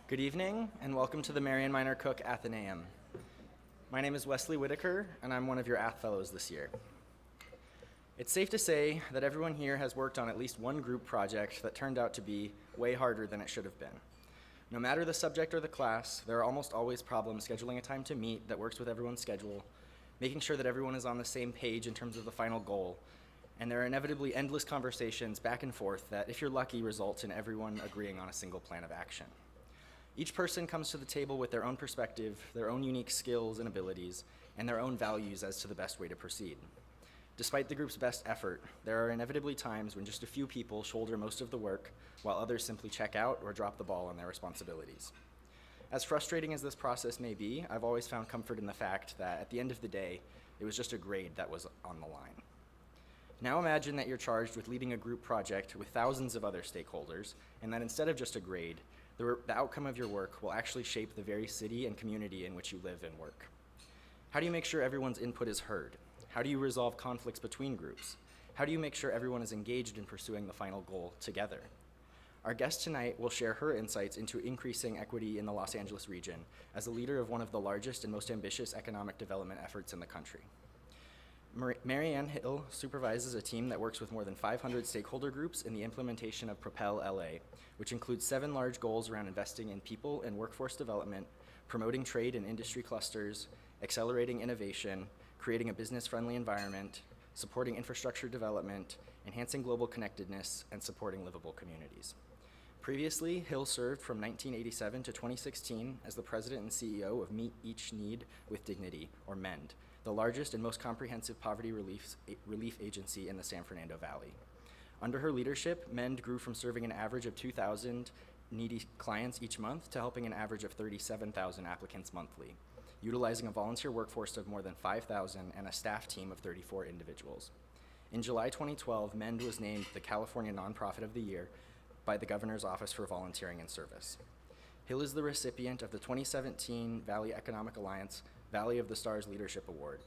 Good evening, and welcome to the Marian Minor Cook Athenaeum. My name is Wesley Whitaker, and I'm one of your Ath Fellows this year. It's safe to say that everyone here has worked on at least one group project that turned out to be way harder than it should have been. No matter the subject or the class, there are almost always problems scheduling a time to meet that works with everyone's schedule, making sure that everyone is on the same page in terms of the final goal, and there are inevitably endless conversations back and forth that, if you're lucky, result in everyone agreeing on a single plan of action. Each person comes to the table with their own perspective, their own unique skills and abilities, and their own values as to the best way to proceed. Despite the group's best effort, there are inevitably times when just a few people shoulder most of the work, while others simply check out or drop the ball on their responsibilities. As frustrating as this process may be, I've always found comfort in the fact that at the end of the day, it was just a grade that was on the line. Now imagine that you're charged with leading a group project with thousands of other stakeholders, and that instead of just a grade, the outcome of your work will actually shape the very city and community in which you live and work. How do you make sure everyone's input is heard? How do you resolve conflicts between groups? How do you make sure everyone is engaged in pursuing the final goal together? Our guest tonight will share her insights into increasing equity in the Los Angeles region as a leader of one of the largest and most ambitious economic development efforts in the country. Marianne Hill supervises a team that works with more than 500 stakeholder groups in the implementation of Propel LA, which includes 7 large goals around investing in people and workforce development, promoting trade and industry clusters, accelerating innovation, creating a business-friendly environment, supporting infrastructure development, enhancing global connectedness, and supporting livable communities. Previously, Hill served from 1987 to 2016 as the president and CEO of Meet Each Need with Dignity, or MEND, the largest and most comprehensive poverty relief agency in the San Fernando Valley. Under her leadership, MEND grew from serving an average of 2,000 needy clients each month to helping an average of 37,000 applicants monthly, utilizing a volunteer workforce of more than 5,000 and a staff team of 34 individuals. In July 2012, MEND was named the California Nonprofit of the Year by the Governor's Office for Volunteering and Service. Hill is the recipient of the 2017 Valley Economic Alliance Valley of the Stars Leadership Award,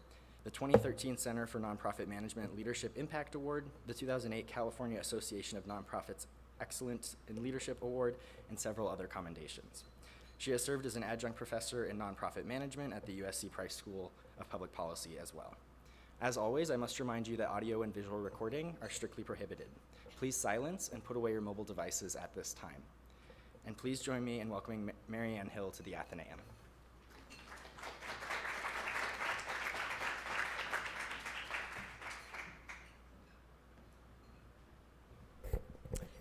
the 2013 Center for Nonprofit Management Leadership Impact Award, the 2008 California Association of Nonprofits Excellence in Leadership Award, and several other commendations. She has served as an adjunct professor in nonprofit management at the USC Price School of Public Policy as well. As always, I must remind you that audio and visual recording are strictly prohibited. Please silence and put away your mobile devices at this time. And please join me in welcoming Marianne Hill to the Athenaeum.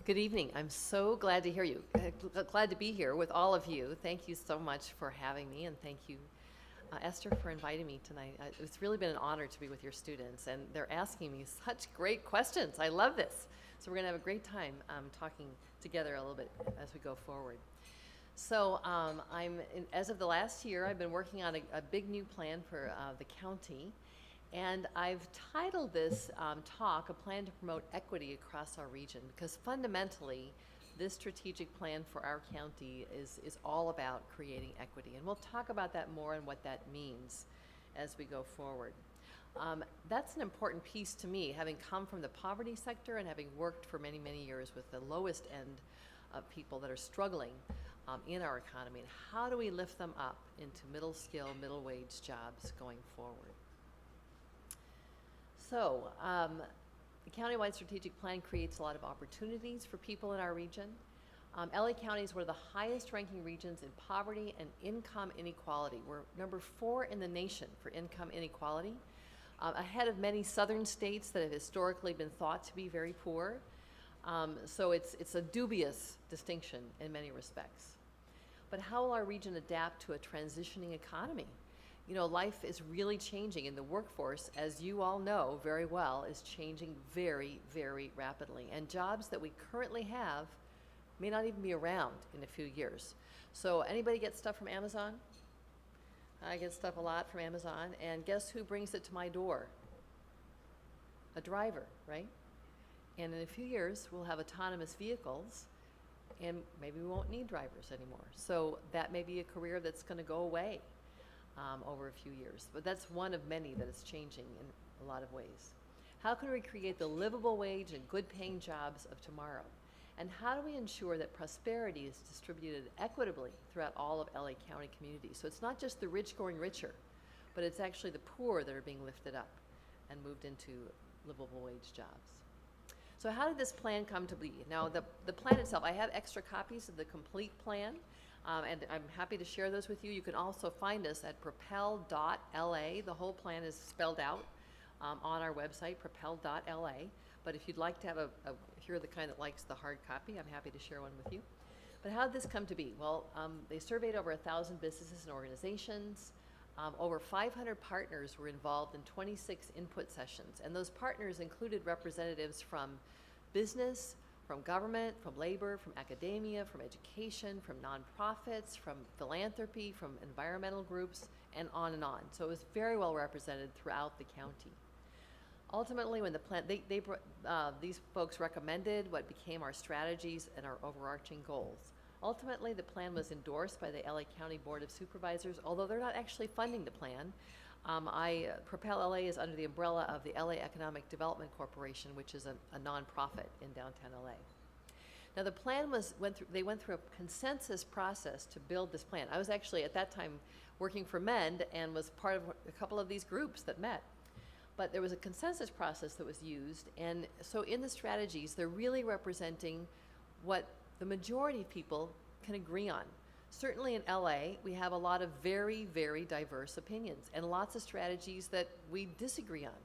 Good evening. I'm so glad to hear you. Glad to be here with all of you. Thank you so much for having me, and thank you, Esther, for inviting me tonight. It's really been an honor to be with your students, and they're asking me such great questions. I love this. So we're going to have a great time talking together a little bit as we go forward. So as of the last year, I've been working on a big new plan for the county. And I've titled this talk, A Plan to Promote Equity Across Our Region, because fundamentally, this strategic plan for our county is all about creating equity. And we'll talk about that more and what that means as we go forward. That's an important piece to me, having come from the poverty sector and having worked for many, many years with the lowest end of people that are struggling in our economy. And how do we lift them up into middle skill, middle wage jobs going forward? So, the countywide strategic plan creates a lot of opportunities for people in our region. LA County is one of the highest ranking regions in poverty and income inequality. We're number 4 in the nation for income inequality, ahead of many southern states that have historically been thought to be very poor. So it's a dubious distinction in many respects. But how will our region adapt to a transitioning economy? You know, life is really changing, and the workforce, as you all know very well, is changing very, very rapidly. And jobs that we currently have may not even be around in a few years. So anybody get stuff from Amazon? I get stuff a lot from Amazon, and guess who brings it to my door? A driver, right? And in a few years, we'll have autonomous vehicles, and maybe we won't need drivers anymore. So that may be a career that's going to go away over a few years. But that's one of many that is changing in a lot of ways. How can we create the livable wage and good paying jobs of tomorrow? And how do we ensure that prosperity is distributed equitably throughout all of LA County communities? So it's not just the rich growing richer, but it's actually the poor that are being lifted up and moved into livable wage jobs. So how did this plan come to be? Now, the plan itself, I have extra copies of the complete plan, and I'm happy to share those with you. You can also find us at propel.la. The whole plan is spelled out on our website, propel.la. But if you'd like to have if you're the kind that likes the hard copy, I'm happy to share one with you. But how did this come to be? Well, they surveyed over 1,000 businesses and organizations. Over 500 partners were involved in 26 input sessions, and those partners included representatives from business, from government, from labor, from academia, from education, from nonprofits, from philanthropy, from environmental groups, and on and on. So it was very well represented throughout the county. Ultimately, when the plan, these folks recommended what became our strategies and our overarching goals. Ultimately, the plan was endorsed by the LA County Board of Supervisors, although they're not actually funding the plan. Propel LA is under the umbrella of the LA Economic Development Corporation, which is a nonprofit in downtown LA. Now, the plan they went through a consensus process to build this plan. I was actually at that time working for MEND and was part of a couple of these groups that met. But there was a consensus process that was used, and so in the strategies, they're really representing what the majority of people can agree on. Certainly in LA, we have a lot of very, very diverse opinions and lots of strategies that we disagree on.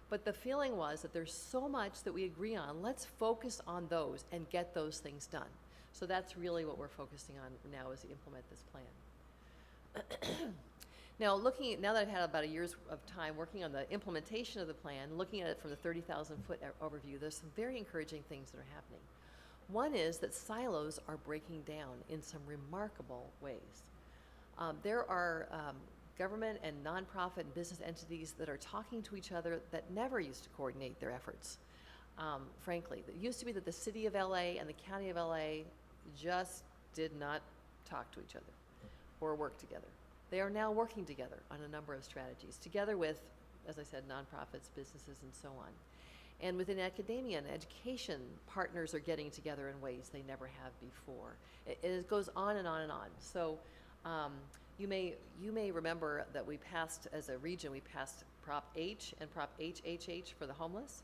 But the feeling was that there's so much that we agree on, let's focus on those and get those things done. So that's really what we're focusing on now as we implement this plan. Now that I've had about a year's of time working on the implementation of the plan, looking at it from the 30,000-foot overview, there's some very encouraging things that are happening. One is that silos are breaking down in some remarkable ways. There are government and nonprofit and business entities that are talking to each other that never used to coordinate their efforts, frankly. It used to be that the city of LA and the county of LA just did not talk to each other or work together. They are now working together on a number of strategies, together with, as I said, nonprofits, businesses, and so on. And within academia and education, partners are getting together in ways they never have before. It goes on and on and on. So you may remember that we passed, as a region, we passed Prop H and Prop HHH for the homeless.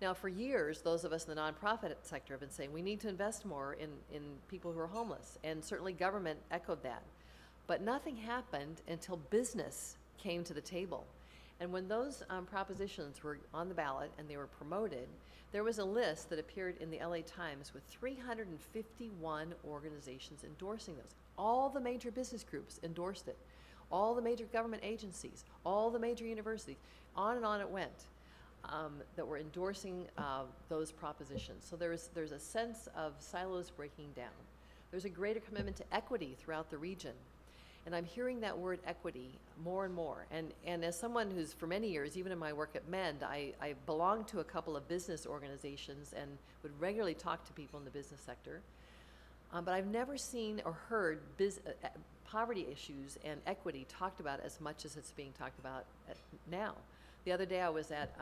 Now, for years, those of us in the nonprofit sector have been saying we need to invest more in people who are homeless, and certainly government echoed that. But nothing happened until business came to the table. And when those propositions were on the ballot and they were promoted, there was a list that appeared in the LA Times with 351 organizations endorsing those. All the major business groups endorsed it. All the major government agencies, all the major universities, on and on it went, that were endorsing those propositions. So there's a sense of silos breaking down. There's a greater commitment to equity throughout the region. And I'm hearing that word equity more and more. And as someone who's for many years, even in my work at MEND, I belonged to a couple of business organizations and would regularly talk to people in the business sector. But I've never seen or heard poverty issues and equity talked about as much as it's being talked about now. The other day I was at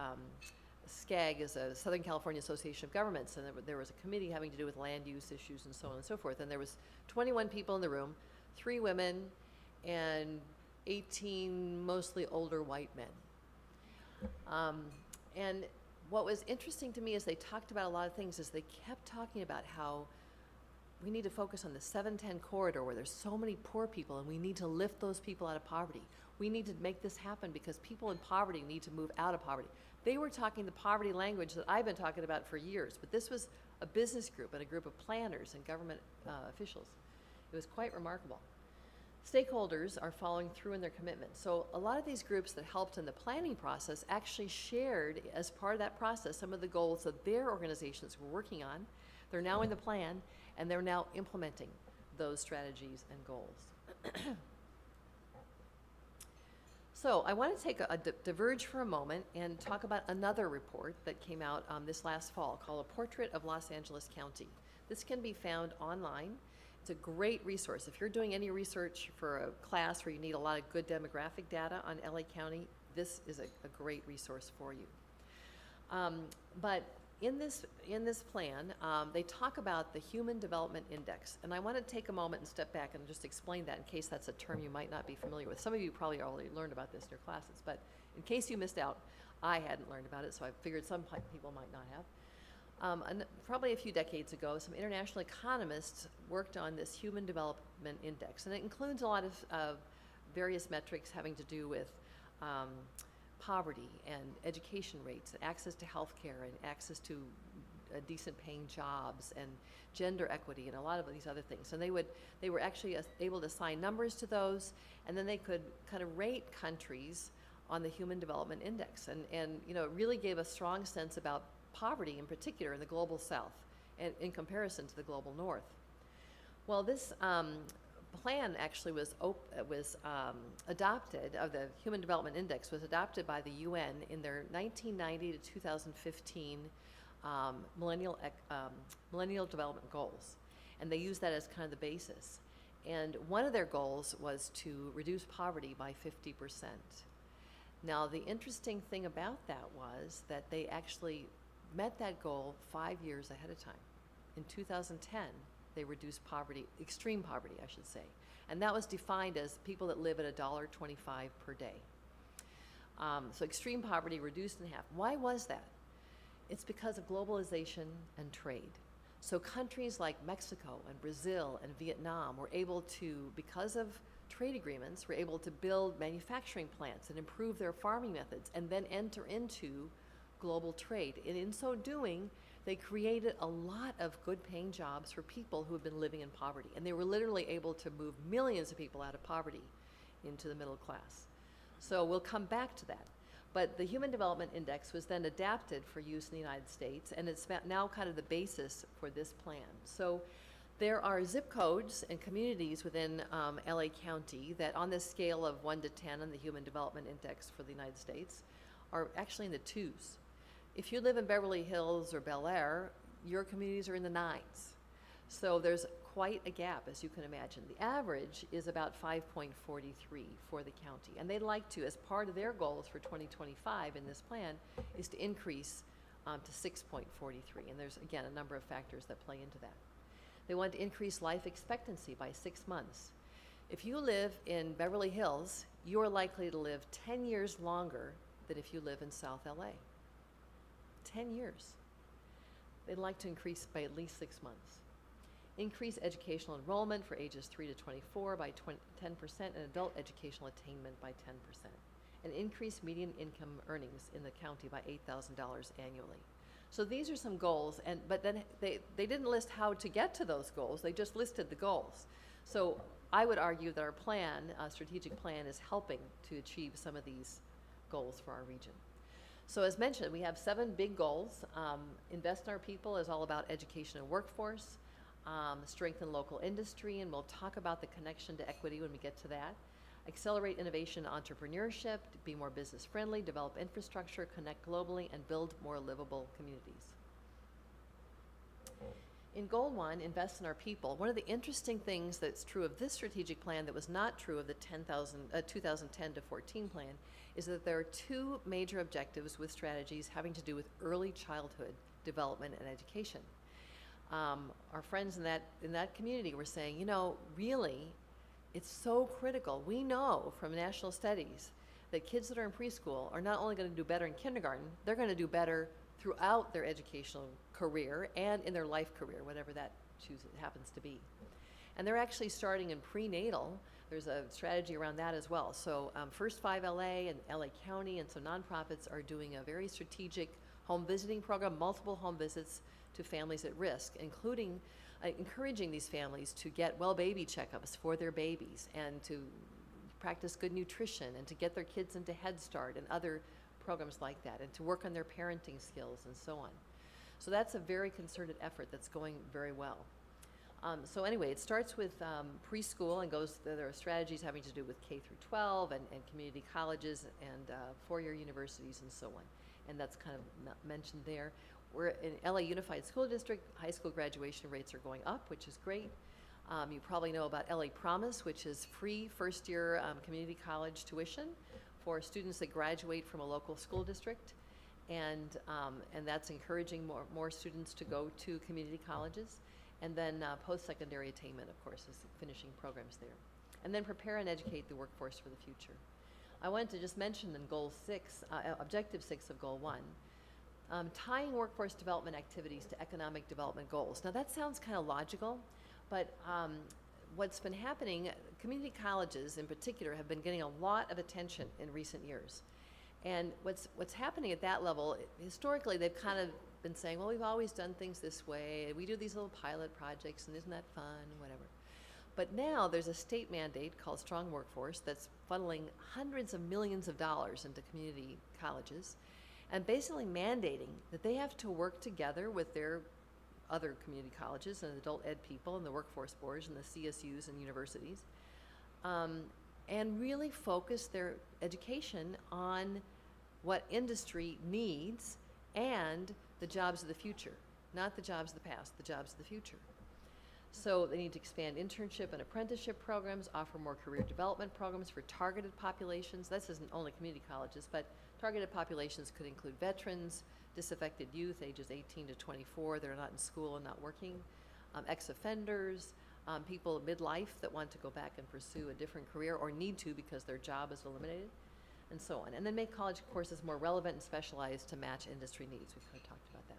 SCAG, is a Southern California Association of Governments, and there was a committee having to do with land use issues and so on and so forth. And there was 21 people in the room, 3 women, and 18 mostly older white men. And what was interesting to me is they talked about a lot of things, is they kept talking about how we need to focus on the 710 corridor where there's so many poor people, and we need to lift those people out of poverty. We need to make this happen because people in poverty need to move out of poverty. They were talking the poverty language that I've been talking about for years, but this was a business group and a group of planners and government officials. It was quite remarkable. Stakeholders are following through in their commitment. So a lot of these groups that helped in the planning process actually shared as part of that process some of the goals that their organizations were working on. They're now in the plan, and they're now implementing those strategies and goals. So I want to take a diverge for a moment and talk about another report that came out this last fall called A Portrait of Los Angeles County. This can be found online. It's a great resource. If you're doing any research for a class where you need a lot of good demographic data on LA County, this is a great resource for you. But in this plan, they talk about the Human Development Index, and I want to take a moment and step back and just explain that in case that's a term you might not be familiar with. Some of you probably already learned about this in your classes, but in case you missed out, I hadn't learned about it, so I figured some people might not have. Probably a few decades ago, some international economists worked on this Human Development Index, and it includes a lot of various metrics having to do with poverty and education rates, and access to health care, and access to decent paying jobs, and gender equity, and a lot of these other things. And they were actually able to assign numbers to those, and then they could kind of rate countries on the Human Development Index. And you know, it really gave a strong sense about poverty in particular in the global south and in comparison to the global north. Well, this plan actually was adopted, of the Human Development Index was adopted by the UN in their 1990 to 2015 Millennial Development Goals. And they used that as kind of the basis. And one of their goals was to reduce poverty by 50%. Now, the interesting thing about that was that they actually met that goal 5 years ahead of time. In 2010, they reduced poverty, extreme poverty, I should say. And that was defined as people that live at $1.25 per day. So extreme poverty reduced in half. Why was that? It's because of globalization and trade. So countries like Mexico and Brazil and Vietnam were able to, because of trade agreements, were able to build manufacturing plants and improve their farming methods and then enter into global trade. And in so doing, they created a lot of good paying jobs for people who have been living in poverty. And they were literally able to move millions of people out of poverty into the middle class. So we'll come back to that. But the Human Development Index was then adapted for use in the United States, and it's now kind of the basis for this plan. So there are zip codes and communities within LA County that on this scale of 1 to 10 on the Human Development Index for the United States are actually in the 2s. If you live in Beverly Hills or Bel Air, your communities are in the 9s. So there's quite a gap, as you can imagine. The average is about 5.43 for the county. And they'd like to, as part of their goals for 2025 in this plan, is to increase to 6.43. And there's, again, a number of factors that play into that. They want to increase life expectancy by 6 months. If you live in Beverly Hills, you are likely to live 10 years longer than if you live in South LA. 10 years. They'd like to increase by at least 6 months. Increase educational enrollment for ages 3 to 24 by 10% and adult educational attainment by 10%. And increase median income earnings in the county by $8,000 annually. So these are some goals, but then they didn't list how to get to those goals, they just listed the goals. So I would argue that our plan, strategic plan, is helping to achieve some of these goals for our region. So as mentioned, we have 7 big goals. Invest in our people is all about education and workforce. Strengthen local industry, and we'll talk about the connection to equity when we get to that. Accelerate innovation and entrepreneurship, be more business friendly, develop infrastructure, connect globally, and build more livable communities. In Goal 1, invest in our people. One of the interesting things that's true of this strategic plan that was not true of the 2010 to 14 plan is that there are 2 major objectives with strategies having to do with early childhood development and education. Our friends in that community were saying, you know, really, it's so critical. We know from national studies that kids that are in preschool are not only going to do better in kindergarten, they're going to do better throughout their educational career and in their life career, whatever that happens to be. And they're actually starting in prenatal. There's a strategy around that as well. So First 5 LA and LA County and some nonprofits are doing a very strategic home visiting program, multiple home visits to families at risk, including encouraging these families to get well baby checkups for their babies and to practice good nutrition and to get their kids into Head Start and other programs like that, and to work on their parenting skills and so on. So that's a very concerted effort that's going very well. So anyway, it starts with preschool and goes, there are strategies having to do with K through 12 and community colleges and 4-year universities and so on. And that's kind of mentioned there. We're in LA Unified School District, high school graduation rates are going up, which is great. You probably know about LA Promise, which is free first-year community college tuition for students that graduate from a local school district. and that's encouraging more students to go to community colleges. And then post-secondary attainment, of course, is finishing programs there. And then prepare and educate the workforce for the future. I wanted to just mention in Goal 6, Objective 6 of Goal 1, tying workforce development activities to economic development goals. Now that sounds kind of logical, but what's been happening, community colleges in particular have been getting a lot of attention in recent years. And what's happening at that level, historically they've kind of been saying, well, we've always done things this way, we do these little pilot projects, and isn't that fun, whatever. But now there's a state mandate called Strong Workforce that's funneling hundreds of millions of dollars into community colleges, and basically mandating that they have to work together with their other community colleges and adult ed people and the workforce boards and the CSUs and universities, and really focus their education on what industry needs and the jobs of the future, not the jobs of the past, the jobs of the future. So they need to expand internship and apprenticeship programs, offer more career development programs for targeted populations. This isn't only community colleges, but targeted populations could include veterans, disaffected youth, ages 18 to 24 that are not in school and not working, ex-offenders, people midlife that want to go back and pursue a different career or need to because their job is eliminated, and so on. And then make college courses more relevant and specialized to match industry needs. We've kind of talked about that.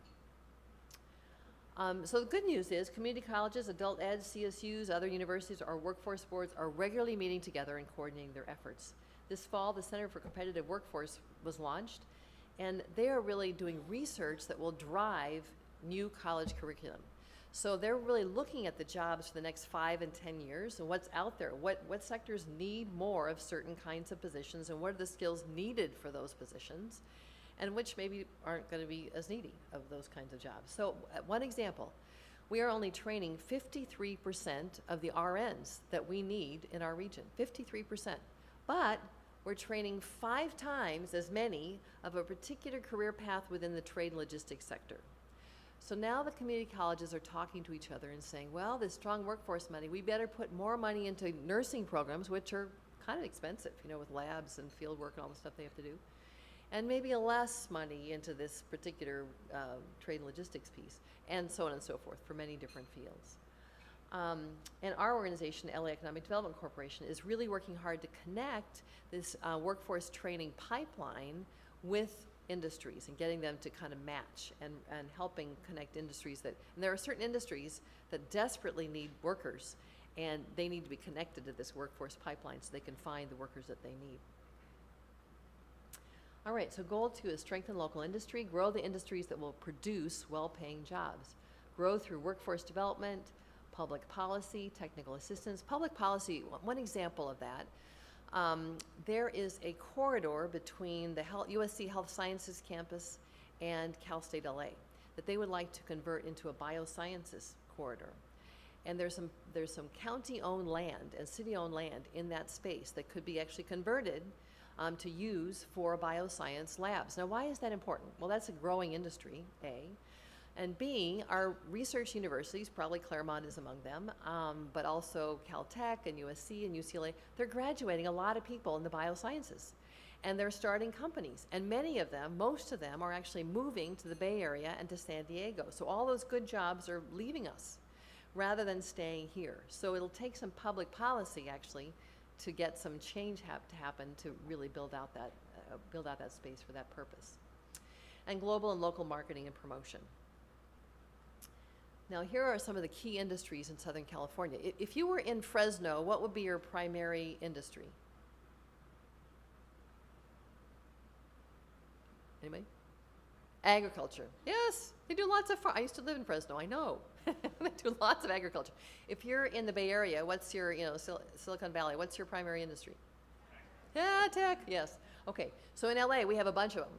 So the good news is community colleges, adult ed, CSUs, other universities, or workforce boards are regularly meeting together and coordinating their efforts. This fall, the Center for Competitive Workforce was launched, and they are really doing research that will drive new college curriculum. So they're really looking at the jobs for the next 5 and 10 years and what's out there, what sectors need more of certain kinds of positions, and what are the skills needed for those positions, and which maybe aren't going to be as needy of those kinds of jobs. So one example, we are only training 53% of the RNs that we need in our region, 53%. But we're training 5 times as many of a particular career path within the trade and logistics sector. So now the community colleges are talking to each other and saying, well, this strong workforce money, we better put more money into nursing programs, which are kind of expensive, you know, with labs and field work and all the stuff they have to do. And maybe less money into this particular trade and logistics piece, and so on and so forth for many different fields. And our organization, LA Economic Development Corporation, is really working hard to connect this workforce training pipeline with industries and getting them to kind of match and helping connect industries that, and there are certain industries that desperately need workers, and they need to be connected to this workforce pipeline so they can find the workers that they need. All right, so goal 2 is strengthen local industry, grow the industries that will produce well-paying jobs. Grow through workforce development, public policy, technical assistance. Public policy, one example of that, there is a corridor between the USC Health Sciences campus and Cal State LA that they would like to convert into a biosciences corridor. And there's some county-owned land and city-owned land in that space that could be actually converted to use for bioscience labs. Now, why is that important? Well, that's a growing industry, A. And B, our research universities, probably Claremont is among them, but also Caltech and USC and UCLA, they're graduating a lot of people in the biosciences. And they're starting companies. And many of them, most of them, are actually moving to the Bay Area and to San Diego. So all those good jobs are leaving us rather than staying here. So it'll take some public policy, actually, to get some change to happen to really build out that space for that purpose. And global and local marketing and promotion. Now, here are some of the key industries in Southern California. If you were in Fresno, what would be your primary industry? Anybody? Agriculture. Yes, they do lots of I used to live in Fresno, I know. They do lots of agriculture. If you're in the Bay Area, what's your, Silicon Valley, what's your primary industry? Yeah, tech, yes. Okay, so in LA, we have a bunch of them.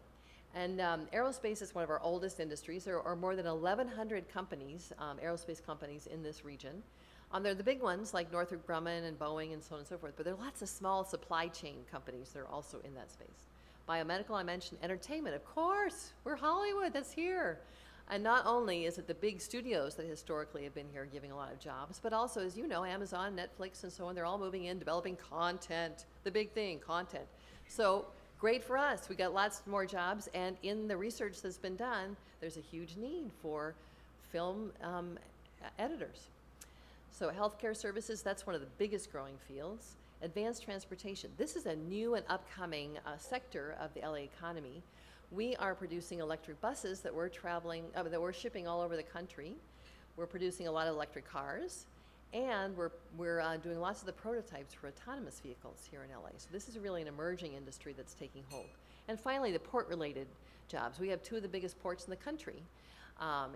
And aerospace is one of our oldest industries. There are more than 1,100 companies, aerospace companies in this region. They're the big ones like Northrop Grumman and Boeing and so on and so forth, but there are lots of small supply chain companies that are also in that space. Biomedical, I mentioned. Entertainment, of course. We're Hollywood, that's here. And not only is it the big studios that historically have been here giving a lot of jobs, but also, as you know, Amazon, Netflix, and so on, they're all moving in, developing content. The big thing, content. So great for us. We got lots more jobs, and in the research that's been done, there's a huge need for film editors. So healthcare services, that's one of the biggest growing fields. Advanced transportation. This is a new and upcoming sector of the LA economy. We are producing electric buses that we're shipping all over the country. We're producing a lot of electric cars, and we're doing lots of the prototypes for autonomous vehicles here in LA. So this is really an emerging industry that's taking hold. And finally, the port-related jobs. We have two of the biggest ports in the country,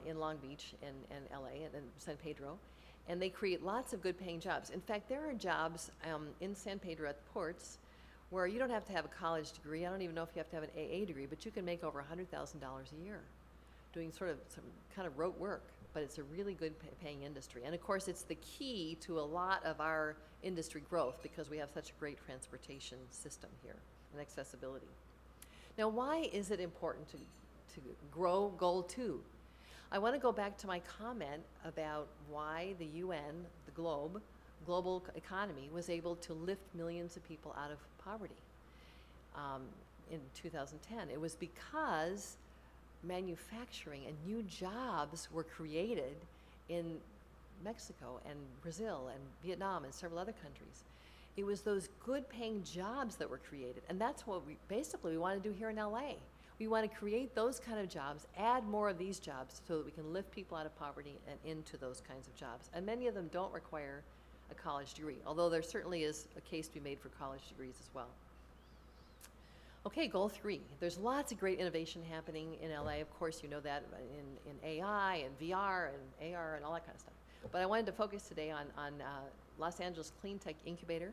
in Long Beach and LA and San Pedro. And they create lots of good paying jobs. In fact, there are jobs in San Pedro at the ports where you don't have to have a college degree. I don't even know if you have to have an AA degree, but you can make over $100,000 a year doing sort of some kind of rote work. But it's a really good paying industry. And of course, it's the key to a lot of our industry growth because we have such a great transportation system here and accessibility. Now, why is it important to grow Goal 2? I want to go back to my comment about why the UN, the global economy, was able to lift millions of people out of poverty in 2010. It was because manufacturing and new jobs were created in Mexico and Brazil and Vietnam and several other countries. It was those good paying jobs that were created, and that's what we want to do here in LA. We want to create those kind of jobs, add more of these jobs so that we can lift people out of poverty and into those kinds of jobs. And many of them don't require a college degree, although there certainly is a case to be made for college degrees as well. Okay, Goal 3. There's lots of great innovation happening in LA. Of course, you know that in AI and VR and AR and all that kind of stuff. But I wanted to focus today on Los Angeles Clean Tech Incubator.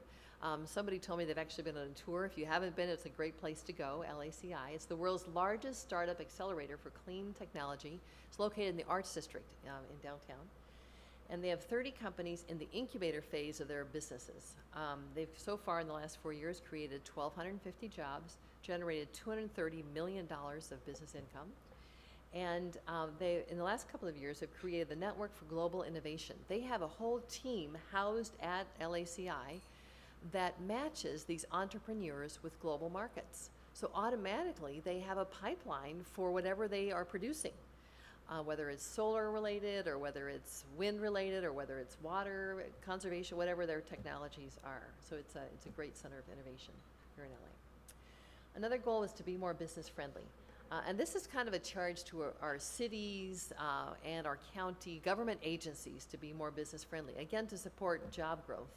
Somebody told me they've actually been on a tour. If you haven't been, it's a great place to go, LACI. It's the world's largest startup accelerator for clean technology. It's located in the Arts District in downtown. And they have 30 companies in the incubator phase of their businesses. They've so far in the last 4 years created 1,250 jobs, generated $230 million of business income. And they, in the last couple of years, have created the Network for Global Innovation. They have a whole team housed at LACI that matches these entrepreneurs with global markets. So automatically, they have a pipeline for whatever they are producing, whether it's solar related or whether it's wind related or whether it's water conservation, whatever their technologies are. So it's a great center of innovation here in LA. Another goal is to be more business friendly. And this is kind of a charge to our cities and our county government agencies to be more business friendly, again, to support job growth.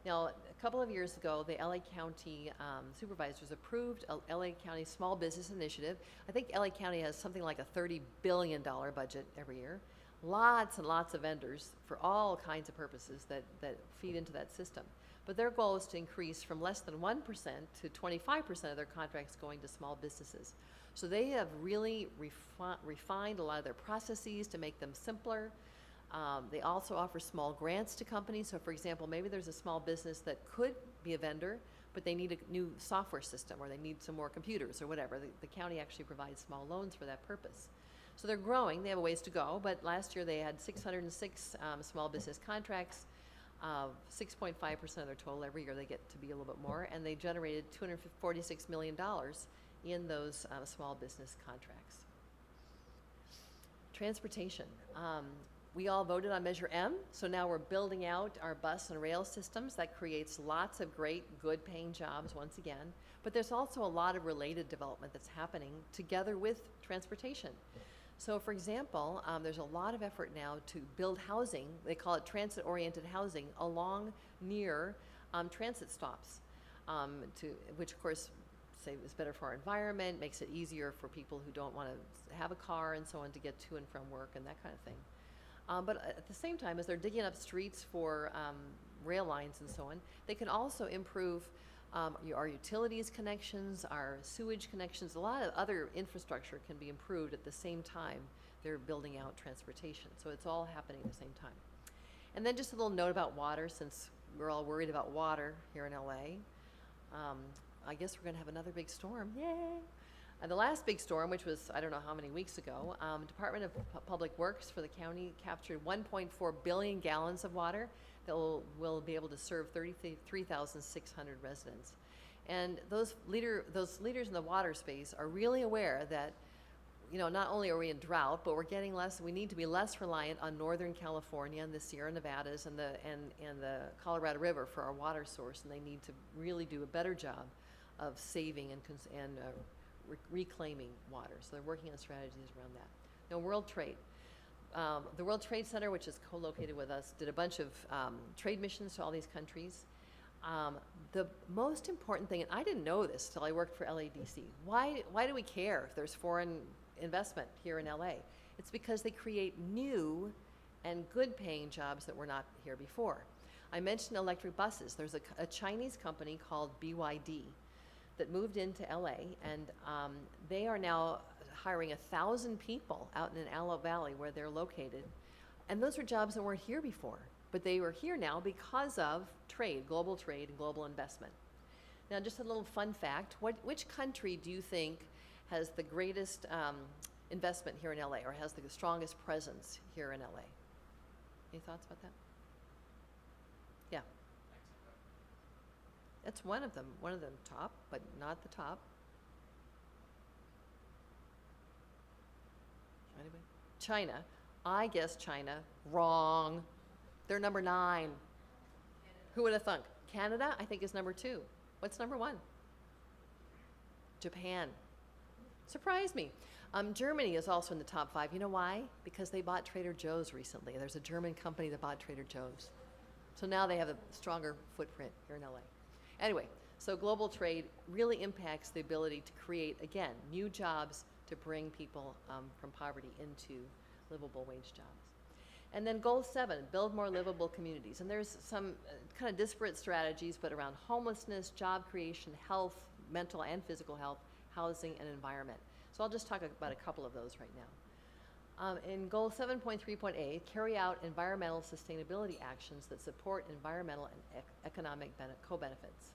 Now, a couple of years ago, the LA County supervisors approved a LA County Small Business Initiative. I think LA County has something like a $30 billion budget every year. Lots and lots of vendors for all kinds of purposes that feed into that system. But their goal is to increase from less than 1% to 25% of their contracts going to small businesses. So they have really refined a lot of their processes to make them simpler. They also offer small grants to companies. So for example, maybe there's a small business that could be a vendor, but they need a new software system or they need some more computers or whatever. The county actually provides small loans for that purpose. So they're growing. They have a ways to go, but last year they had 606 small business contracts. 6.5% of their total. Every year they get to be a little bit more, and they generated $246 million in those small business contracts. Transportation. We all voted on Measure M, so now we're building out our bus and rail systems. That creates lots of great, good paying jobs once again, but there's also a lot of related development that's happening together with transportation. So for example, there's a lot of effort now to build housing, they call it transit-oriented housing, along near transit stops, which of course is better for our environment, makes it easier for people who don't want to have a car and so on to get to and from work and that kind of thing. But at the same time, as they're digging up streets for rail lines and so on, they can also improve our utilities connections, our sewage connections. A lot of other infrastructure can be improved at the same time they're building out transportation. So it's all happening at the same time. And then just a little note about water, since we're all worried about water here in LA. I guess we're going to have another big storm. Yay! The last big storm, which was I don't know how many weeks ago, Department of Public Works for the county captured 1.4 billion gallons of water that will be able to serve 33,600 residents. And those leaders in the water space are really aware that, not only are we in drought, but we need to be less reliant on Northern California and the Sierra Nevadas and the Colorado River for our water source, and they need to really do a better job of saving and reclaiming water. So they're working on strategies around that. Now, World Trade. The World Trade Center, which is co-located with us, did a bunch of trade missions to all these countries. The most important thing, and I didn't know this till I worked for LADC, why do we care if there's foreign investment here in LA? It's because they create new and good paying jobs that were not here before. I mentioned electric buses. There's a Chinese company called BYD that moved into LA, and they are now hiring 1,000 people out in Antelope Valley where they're located. And those are jobs that weren't here before, but they were here now because of trade, global trade and global investment. Now, just a little fun fact, which country do you think has the greatest investment here in LA, or has the strongest presence here in LA? Any thoughts about that? Yeah. That's one of them top, but not the top. Anybody? China. I guess China. Wrong. They're number 9. Who would have thunk? Canada, I think, is number 2. What's number 1? Japan. Surprised me. Germany is also in the top 5. You know why? Because they bought Trader Joe's recently. There's a German company that bought Trader Joe's. So now they have a stronger footprint here in LA. Anyway, so global trade really impacts the ability to create, again, new jobs to bring people from poverty into livable wage jobs. And then goal 7, build more livable communities. And there's some kind of disparate strategies, but around homelessness, job creation, health, mental and physical health, housing, and environment. So I'll just talk about a couple of those right now. In goal 7.3.8, carry out environmental sustainability actions that support environmental and economic co-benefits.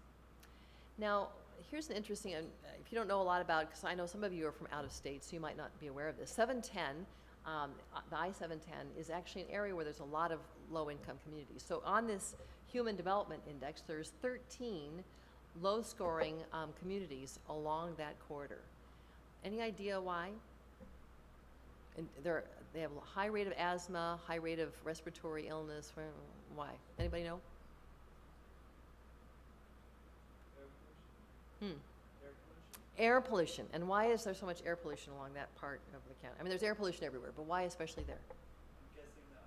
Now, here's an interesting, if you don't know a lot about, because I know some of you are from out of state, so you might not be aware of this. 710, the I-710 is actually an area where there's a lot of low-income communities. So on this Human Development Index, there's 13 low-scoring communities along that corridor. Any idea why? And they have a high rate of asthma, high rate of respiratory illness. Why? Anybody know? Air pollution. And why is there so much air pollution along that part of the county? I mean, there's air pollution everywhere, but why especially there? I'm guessing the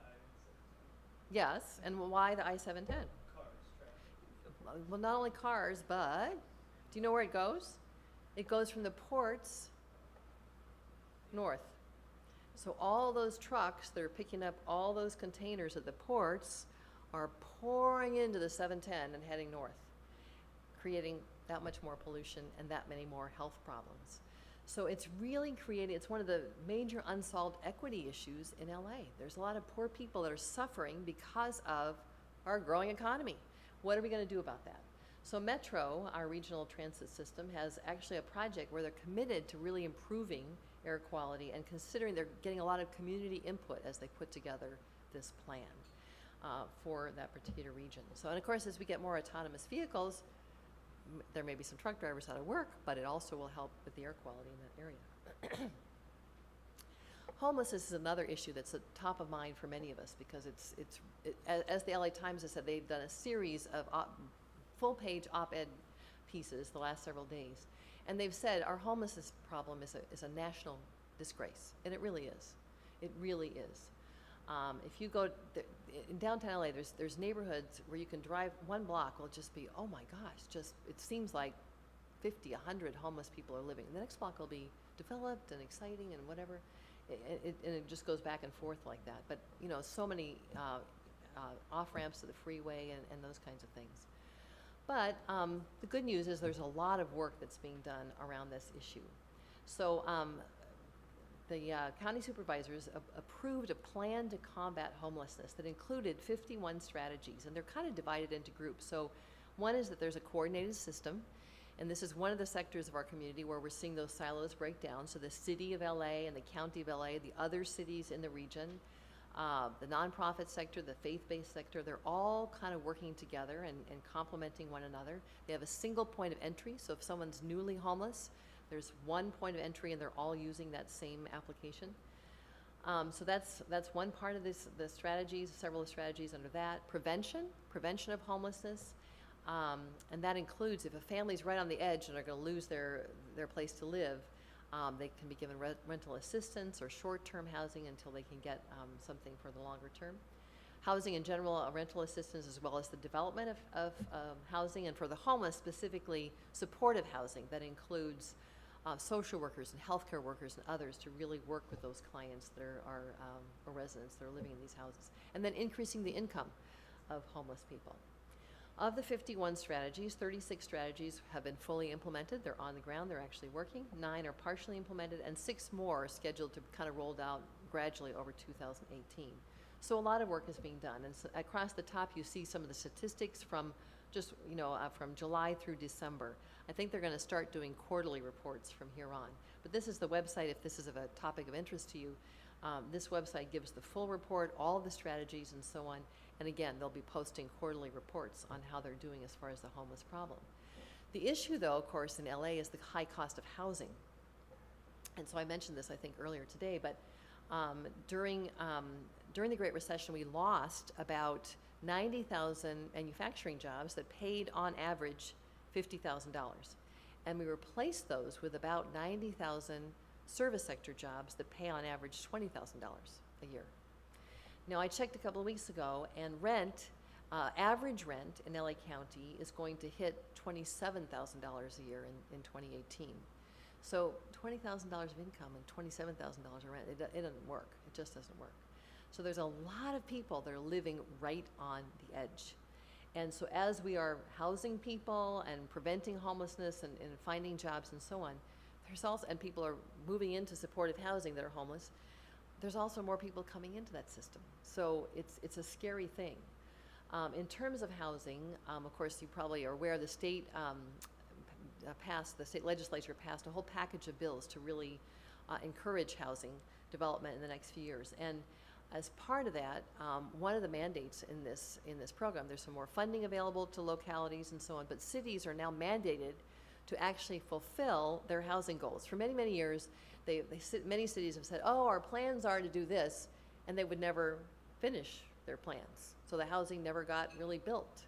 I-710. Yes, and why the I-710? Cars, traffic. Well, not only cars, but do you know where it goes? It goes from the ports north. So all those trucks that are picking up all those containers at the ports are pouring into the 710 and heading north, creating that much more pollution and that many more health problems. So it's really it's one of the major unsolved equity issues in LA. There's a lot of poor people that are suffering because of our growing economy. What are we going to do about that? So Metro, our regional transit system, has actually a project where they're committed to really improving air quality and considering they're getting a lot of community input as they put together this plan for that particular region. So, and of course, as we get more autonomous vehicles, there may be some truck drivers out of work, but it also will help with the air quality in that area. Homelessness is another issue that's at top of mind for many of us because as the LA Times has said, they've done a series of full-page op-ed pieces the last several days, and they've said our homelessness problem is a national disgrace, and it really is. It really is. If you go in downtown LA, there's neighborhoods where you can drive one block will just be, oh my gosh, it seems like 50, 100 homeless people are living. And the next block will be developed and exciting and whatever. And it just goes back and forth like that. But, you know, so many off-ramps to the freeway and those kinds of things. But the good news is there's a lot of work that's being done around this issue. So the county supervisors approved a plan to combat homelessness that included 51 strategies, and they're kind of divided into groups. So one is that there's a coordinated system, and this is one of the sectors of our community where we're seeing those silos break down. So the city of LA and the county of LA, the other cities in the region, the nonprofit sector, the faith-based sector, they're all kind of working together and complementing one another. They have a single point of entry, so if someone's newly homeless, there's one point of entry and they're all using that same application. So that's one part of this, the strategies, several strategies under that. Prevention of homelessness. And that includes if a family's right on the edge and are going to lose their place to live, they can be given rental assistance or short-term housing until they can get something for the longer term. Housing in general, rental assistance, as well as the development of housing, and for the homeless specifically, supportive housing that includes social workers and healthcare workers and others to really work with those clients that are or residents that are living in these houses. And then increasing the income of homeless people. Of the 51 strategies, 36 strategies have been fully implemented. They're on the ground, they're actually working. 9 are partially implemented, and 6 more are scheduled to kind of rolled out gradually over 2018. So a lot of work is being done. And so across the top, you see some of the statistics from just, from July through December. I think they're going to start doing quarterly reports from here on. But this is the website, if this is of a topic of interest to you. This website gives the full report, all of the strategies and so on. And again, they'll be posting quarterly reports on how they're doing as far as the homeless problem. The issue, though, of course, in LA is the high cost of housing. And so I mentioned this, I think, earlier today, but during the Great Recession, we lost about 90,000 manufacturing jobs that paid, on average, $50,000. And we replaced those with about 90,000 service sector jobs that pay, on average, $20,000 a year. Now, I checked a couple of weeks ago, and average rent in LA County is going to hit $27,000 a year in 2018. So $20,000 of income and $27,000 of rent, it doesn't work. It just doesn't work. So there's a lot of people that are living right on the edge. And so as we are housing people and preventing homelessness and finding jobs and so on, there's also, and people are moving into supportive housing that are homeless, there's also more people coming into that system. So it's a scary thing. In terms of housing, of course, you probably are aware the state legislature passed a whole package of bills to really encourage housing development in the next few years. And as part of that, one of the mandates in this program, there's some more funding available to localities and so on, but cities are now mandated to actually fulfill their housing goals. For many, many years, many cities have said, oh, our plans are to do this, and they would never finish their plans. So the housing never got really built.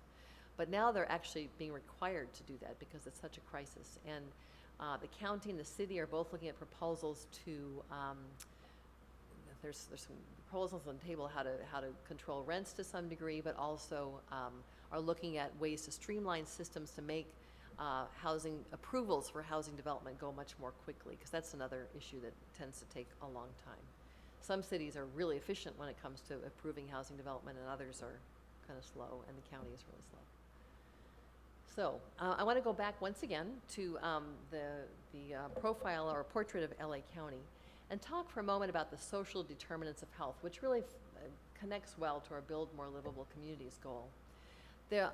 But now they're actually being required to do that because it's such a crisis. And the county and the city are both looking at proposals to, there's some proposals on the table how to control rents to some degree, but also are looking at ways to streamline systems to make housing approvals for housing development go much more quickly, because that's another issue that tends to take a long time. Some cities are really efficient when it comes to approving housing development, and others are kind of slow, and the county is really slow. So I want to go back once again to the profile or portrait of LA County and talk for a moment about the social determinants of health, which really connects well to our Build More Livable Communities goal. The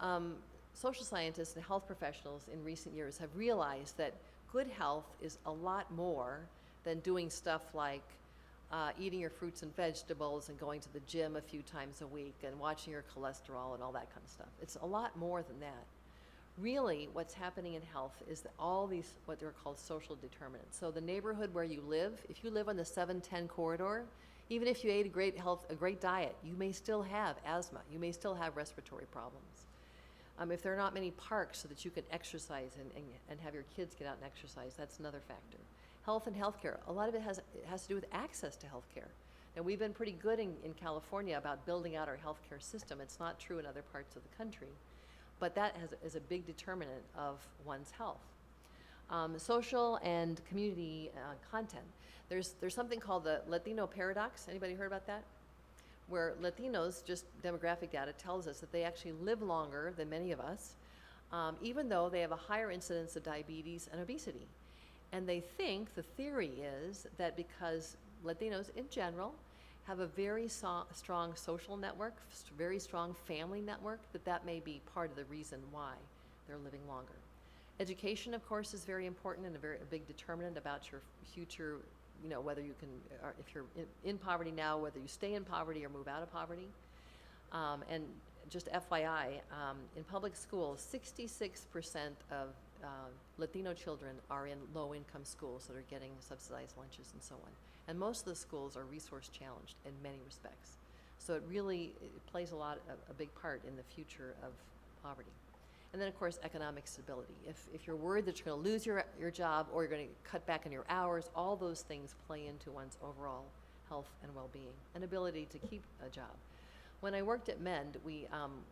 social scientists and health professionals in recent years have realized that good health is a lot more than doing stuff like eating your fruits and vegetables and going to the gym a few times a week and watching your cholesterol and all that kind of stuff. It's a lot more than that. Really, what's happening in health is that all these, what they're called social determinants. So the neighborhood where you live, if you live on the 710 corridor, even if you ate a great diet, you may still have asthma. You may still have respiratory problems. If there are not many parks so that you can exercise and have your kids get out and exercise, that's another factor. Health and healthcare, a lot of it has to do with access to healthcare. Now, we've been pretty good in California about building out our healthcare system. It's not true in other parts of the country, but that is a big determinant of one's health. Social and community content. There's something called the Latino paradox. Anybody heard about that? Where Latinos, just demographic data tells us that they actually live longer than many of us, even though they have a higher incidence of diabetes and obesity. And they think, the theory is, that because Latinos in general have a very strong social network, very strong family network, that may be part of the reason why they're living longer. Education, of course, is very important and a big determinant about your future you know, whether you can, or if you're in poverty now, whether you stay in poverty or move out of poverty. And just FYI, in public schools, 66% of Latino children are in low-income schools that are getting subsidized lunches and so on. And most of the schools are resource challenged in many respects. So it plays a big part in the future of poverty. And then, of course, economic stability. If you're worried that you're going to lose your job or you're going to cut back on your hours, all those things play into one's overall health and well-being and ability to keep a job. When I worked at MEND,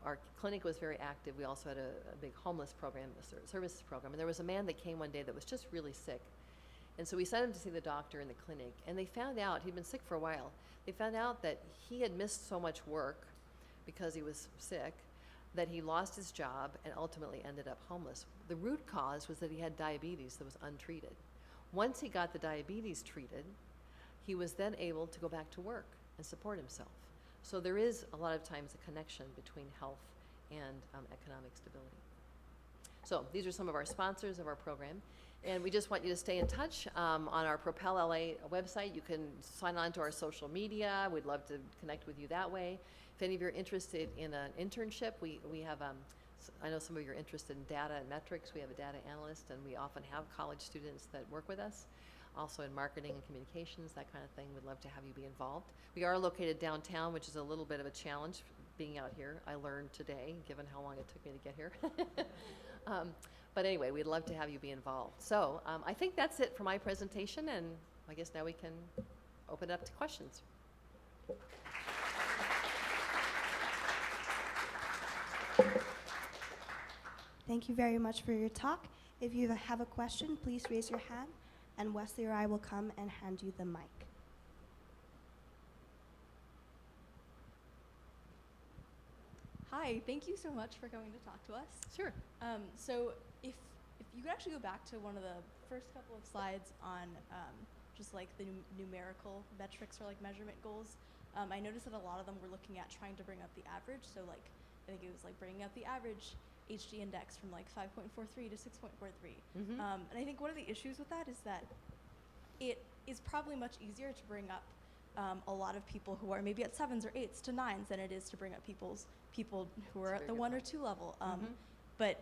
our clinic was very active. We also had a big homeless program, a services program. And there was a man that came one day that was just really sick. And so we sent him to see the doctor in the clinic. And they found out, he'd been sick for a while, they found out that he had missed so much work because he was sick that he lost his job and ultimately ended up homeless. The root cause was that he had diabetes that was untreated. Once he got the diabetes treated, he was then able to go back to work and support himself. So there is a lot of times a connection between health and economic stability. So these are some of our sponsors of our program. And we just want you to stay in touch on our Propel LA website. You can sign on to our social media. We'd love to connect with you that way. If any of you are interested in an internship, we have, I know some of you are interested in data and metrics. We have a data analyst, and we often have college students that work with us. Also in marketing and communications, that kind of thing. We'd love to have you be involved. We are located downtown, which is a little bit of a challenge being out here. I learned today, given how long it took me to get here. But anyway, we'd love to have you be involved. So I think that's it for my presentation, and I guess now we can open it up to questions. Thank you very much for your talk. If you have a question, please raise your hand, and Wesley or I will come and hand you the mic. Hi, thank you so much for coming to talk to us. Sure. So if you could actually go back to one of the first couple of slides on just like the numerical metrics or like measurement goals, I noticed that a lot of them were looking at trying to bring up the average. So like, I think it was like bringing up the average HD index from like 5.43 to 6.43. Mm-hmm. And I think one of the issues with that is that it is probably much easier to bring up a lot of people who are maybe at 7s or 8s to 9s than it is to bring up people who are at the 1 or 2 level. But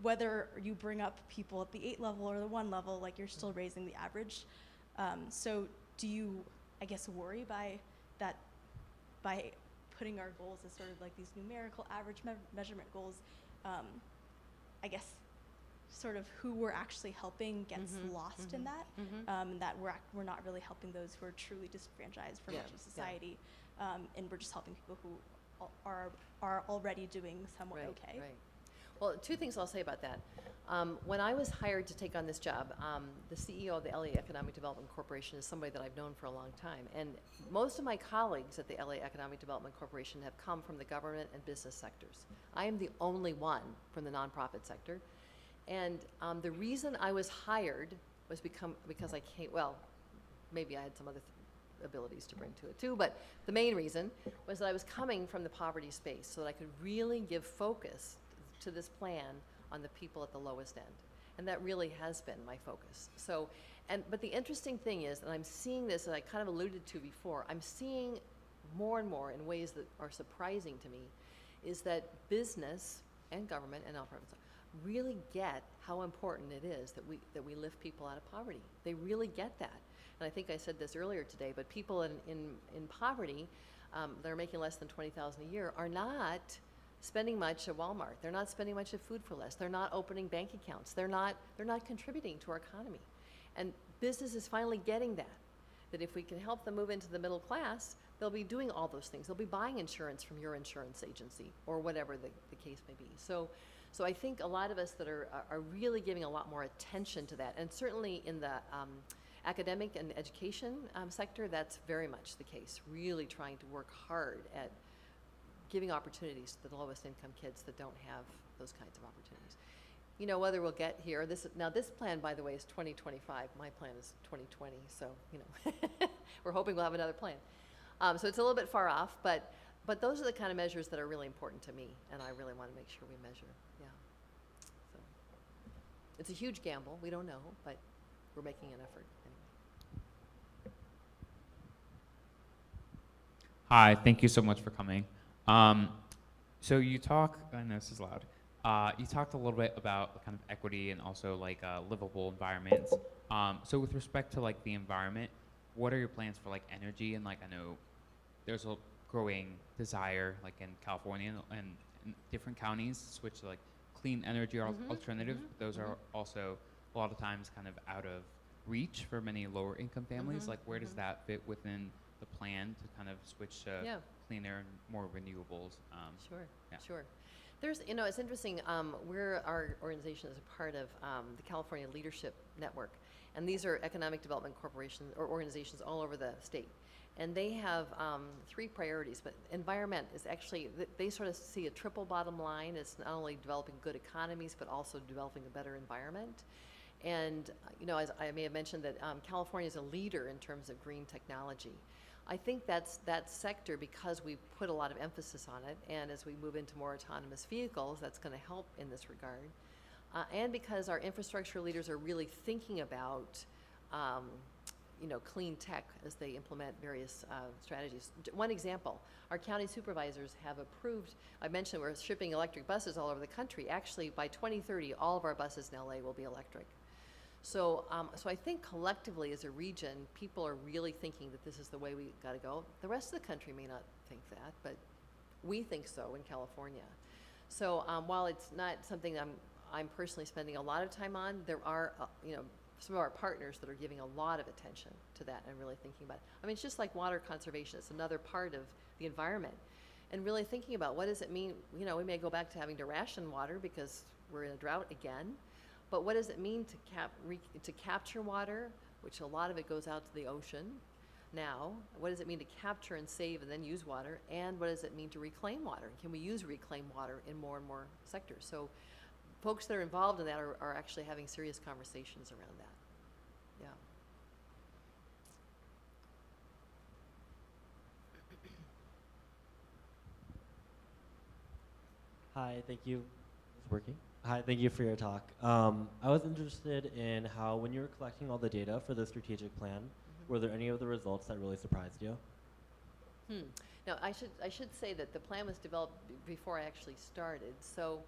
whether you bring up people at the 8 level or the 1 level, like you're still raising the average. So do you, I guess, worry by putting our goals as sort of like these numerical average measurement goals, I guess, sort of who we're actually helping gets lost in that, and that we're not really helping those who are truly disenfranchised from much of society, and we're just helping people who are already doing somewhat okay. Right. Well, 2 things I'll say about that. When I was hired to take on this job, the CEO of the LA Economic Development Corporation is somebody that I've known for a long time. And most of my colleagues at the LA Economic Development Corporation have come from the government and business sectors. I am the only one from the nonprofit sector. And the reason I was hired was because I came, well, maybe I had some other abilities to bring to it too, but the main reason was that I was coming from the poverty space so that I could really give focus to this plan on the people at the lowest end. And that really has been my focus. So, but the interesting thing is, and I'm seeing this, and I kind of alluded to before, I'm seeing more and more in ways that are surprising to me, is that business and government and nonprofits really get how important it is that we lift people out of poverty. They really get that. And I think I said this earlier today, but people in poverty that are making less than $20,000 a year are not spending much at Walmart. They're not spending much at Food for Less. They're not opening bank accounts. They're not contributing to our economy. And business is finally getting that if we can help them move into the middle class, they'll be doing all those things. They'll be buying insurance from your insurance agency or whatever the case may be. So I think a lot of us that are really giving a lot more attention to that, and certainly in the academic and education sector, that's very much the case, really trying to work hard at giving opportunities to the lowest income kids that don't have those kinds of opportunities. You know, whether we'll get here, this plan, by the way, is 2025. My plan is 2020, so, you know, we're hoping we'll have another plan. So it's a little bit far off, but those are the kind of measures that are really important to me, and I really want to make sure we measure, yeah. So it's a huge gamble. We don't know, but we're making an effort anyway. Hi, thank you so much for coming. So you talk, I know this is loud. You talked a little bit about kind of equity and also like livable environments. So with respect to like the environment, what are your plans for like energy? And like I know there's a growing desire like in California and in different counties to switch to like clean energy alternatives, but those are also a lot of times kind of out of reach for many lower income families. Like where does that fit within the plan to kind of switch to Yeah. cleaner and more renewables? Sure, Yeah. sure. There's, it's interesting, our organization is a part of the California Leadership Network, and these are economic development corporations or organizations all over the state. And they have 3 priorities, but environment is actually, they sort of see a triple bottom line. It's not only developing good economies, but also developing a better environment. And, as I may have mentioned that California is a leader in terms of green technology. I think that's that sector, because we put a lot of emphasis on it, and as we move into more autonomous vehicles, that's going to help in this regard. And because our infrastructure leaders are really thinking about, clean tech as they implement various strategies. One example, our county supervisors have approved, I mentioned we're shipping electric buses all over the country. Actually, by 2030, all of our buses in LA will be electric. So, so I think collectively as a region, people are really thinking that this is the way we got to go. The rest of the country may not think that, but we think so in California. So while it's not something I'm personally spending a lot of time on, there are, some of our partners that are giving a lot of attention to that and really thinking about it. I mean, it's just like water conservation. It's another part of the environment. And really thinking about what does it mean, we may go back to having to ration water because we're in a drought again. But what does it mean to capture water, which a lot of it goes out to the ocean now? What does it mean to capture and save and then use water? And what does it mean to reclaim water? Can we use reclaimed water in more and more sectors? So folks that are involved in that are actually having serious conversations around that. Yeah. Hi, thank you. It's working. Hi, thank you for your talk. I was interested in how, when you were collecting all the data for the strategic plan, were there any of the results that really surprised you? Now, I should say that the plan was developed before I actually started. So,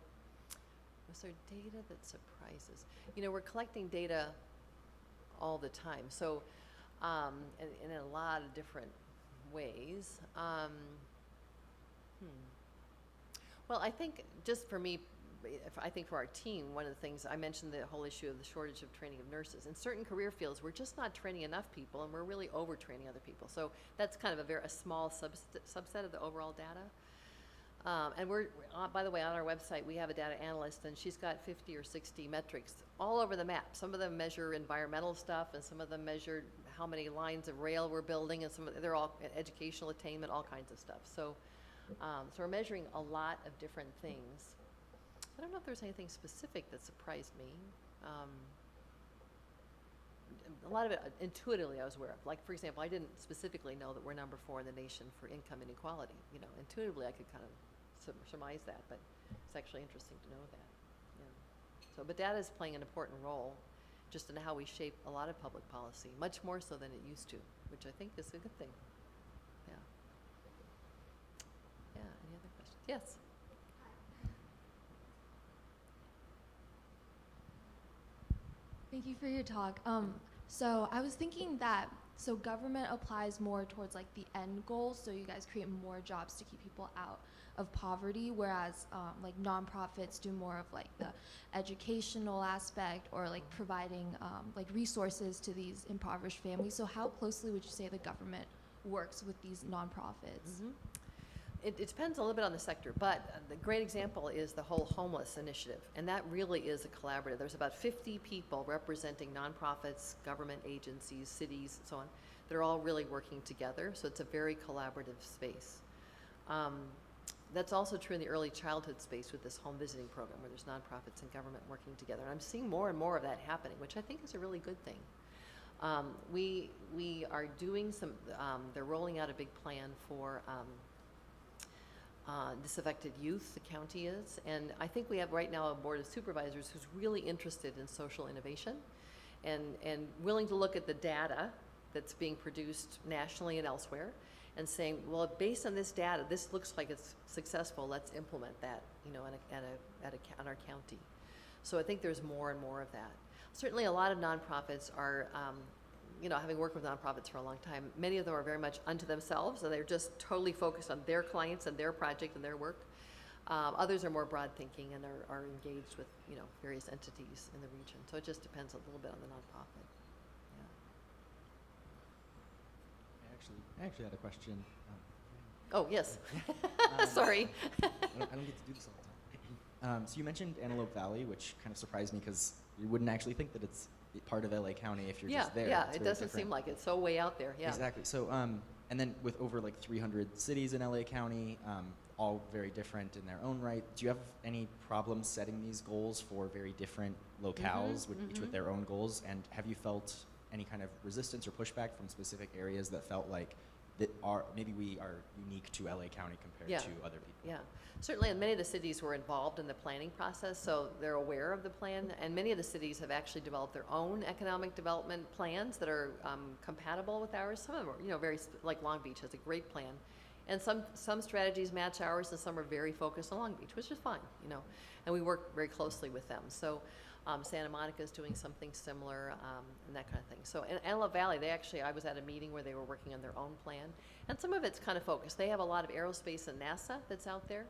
was there data that surprises? We're collecting data all the time. So, and in a lot of different ways. Well, I think just for me, I think for our team, one of the things I mentioned, the whole issue of the shortage of training of nurses. In certain career fields, we're just not training enough people, and we're really overtraining other people. So that's kind of a small subset of the overall data. And we're, by the way, on our website, we have a data analyst, and she's got 50 or 60 metrics all over the map. Some of them measure environmental stuff, and some of them measure how many lines of rail we're building, and they're all educational attainment, all kinds of stuff. So, so we're measuring a lot of different things. I don't know if there's anything specific that surprised me. A lot of it intuitively I was aware of. Like, for example, I didn't specifically know that we're number 4 in the nation for income inequality. Intuitively I could kind of surmise that, but it's actually interesting to know that. Yeah. So, but data is playing an important role just in how we shape a lot of public policy, much more so than it used to, which I think is a good thing. Yeah. Yeah, any other questions? Yes. Thank you for your talk. So I was thinking that, so government applies more towards like the end goal, so you guys create more jobs to keep people out of poverty, whereas like nonprofits do more of like the educational aspect or like providing like resources to these impoverished families. So how closely would you say the government works with these nonprofits? It depends a little bit on the sector, but the great example is the whole homeless initiative, and that really is a collaborative. There's about 50 people representing nonprofits, government agencies, cities, so on, that are all really working together, so it's a very collaborative space. That's also true in the early childhood space with this home visiting program, where there's nonprofits and government working together, and I'm seeing more and more of that happening, which I think is a really good thing. We are doing some, they're rolling out a big plan for disaffected youth, the county is, and I think we have right now a board of supervisors who's really interested in social innovation and willing to look at the data that's being produced nationally and elsewhere and saying, well, based on this data, this looks like it's successful, let's implement that, you know, on our county. So I think there's more and more of that. Certainly a lot of nonprofits are, you know, having worked with nonprofits for a long time, many of them are very much unto themselves, and they're just totally focused on their clients and their project and their work. Others are more broad thinking and are engaged with, you know, various entities in the region. So it just depends a little bit on the nonprofit. Yeah. I actually had a question. Oh, yes. Um, Sorry. I don't get to do this all the time. So you mentioned Antelope Valley, which kind of surprised me because you wouldn't actually think that it's part of LA County if you're Yeah, just there. yeah, It's it very doesn't seem different. like it's so way out there, yeah. Exactly. So, and then with over like 300 cities in LA County, all very different in their own right, do you have any problems setting these goals for very different locales, each with their own goals? And have you felt any kind of resistance or pushback from specific areas that felt like that are maybe we are unique to LA County compared Yeah. to other people? Yeah, certainly, and many of the cities were involved in the planning process, so they're aware of the plan. And many of the cities have actually developed their own economic development plans that are compatible with ours. Some of them are, you know, like Long Beach has a great plan, and some strategies match ours, and some are very focused on Long Beach, which is fine, you know. And we work very closely with them. So Santa Monica is doing something similar, and that kind of thing. So in Antelope Valley, I was at a meeting where they were working on their own plan, and some of it's kind of focused. They have a lot of aerospace and NASA that's out there,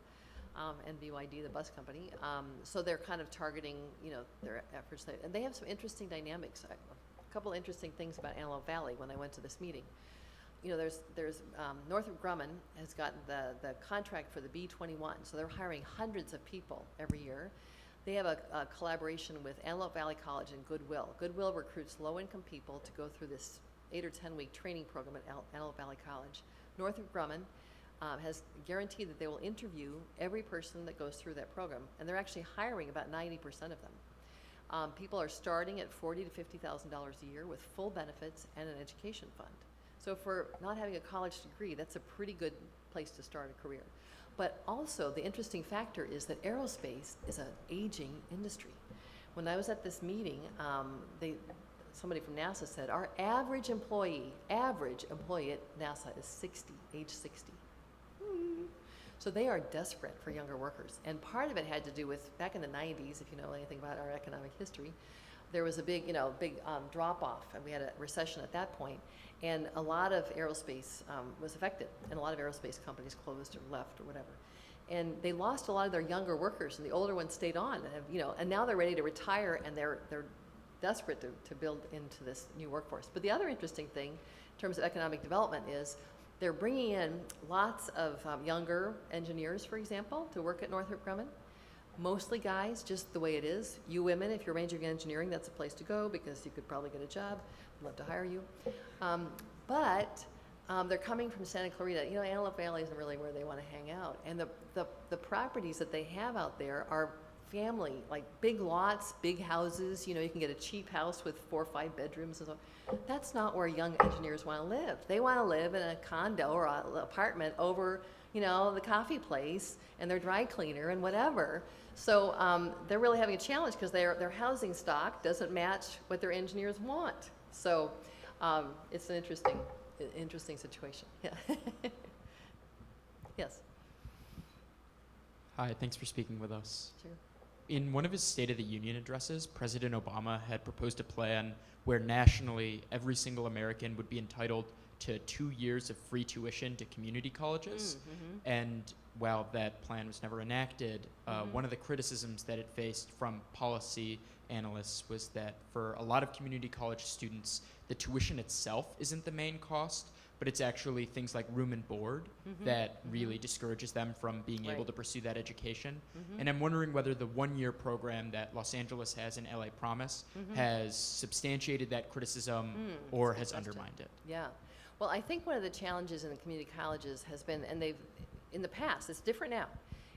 and BYD, the bus company. So they're kind of targeting, you know, their efforts there. And they have some interesting dynamics. A couple interesting things about Antelope Valley when I went to this meeting. You know, there's Northrop Grumman has gotten the contract for the B-21, so they're hiring hundreds of people every year. They have a collaboration with Antelope Valley College and Goodwill. Goodwill recruits low-income people to go through this 8 or 10-week training program at Antelope Valley College. Northrop Grumman has guaranteed that they will interview every person that goes through that program, and they're actually hiring about 90% of them. People are starting at $40,000 to $50,000 a year with full benefits and an education fund. So for not having a college degree, that's a pretty good place to start a career. But also, the interesting factor is that aerospace is an aging industry. When I was at this meeting, somebody from NASA said, our average employee at NASA is 60, age 60. So they are desperate for younger workers. And part of it had to do with, back in the 90s, if you know anything about our economic history, there was a big drop-off, and we had a recession at that point. And a lot of aerospace was affected, and a lot of aerospace companies closed or left or whatever. And they lost a lot of their younger workers, and the older ones stayed on. And, you know, and now they're ready to retire, and they're desperate to build into this new workforce. But the other interesting thing in terms of economic development is they're bringing in lots of younger engineers, for example, to work at Northrop Grumman. Mostly guys, just the way it is. You women, if you're majoring in engineering, that's a place to go because you could probably get a job. I'd love to hire you. But they're coming from Santa Clarita. You know, Antelope Valley isn't really where they want to hang out. And the properties that they have out there are family, like big lots, big houses. You know, you can get a cheap house with 4 or 5 bedrooms and so. That's not where young engineers want to live. They want to live in a condo or an apartment over, you know, the coffee place and their dry cleaner and whatever. So they're really having a challenge because their housing stock doesn't match what their engineers want. So it's an interesting situation. Yeah. Yes. Hi, thanks for speaking with us. Sure. In one of his State of the Union addresses, President Obama had proposed a plan where nationally every single American would be entitled to 2 years of free tuition to community colleges. And while that plan was never enacted, one of the criticisms that it faced from policy analysts was that for a lot of community college students, the tuition itself isn't the main cost, but it's actually things like room and board that really discourages them from being able to pursue that education. And I'm wondering whether the 1-year program that Los Angeles has in LA Promise has substantiated that criticism or has undermined it. Yeah. Well, I think one of the challenges in the community colleges has been, and in the past, it's different now.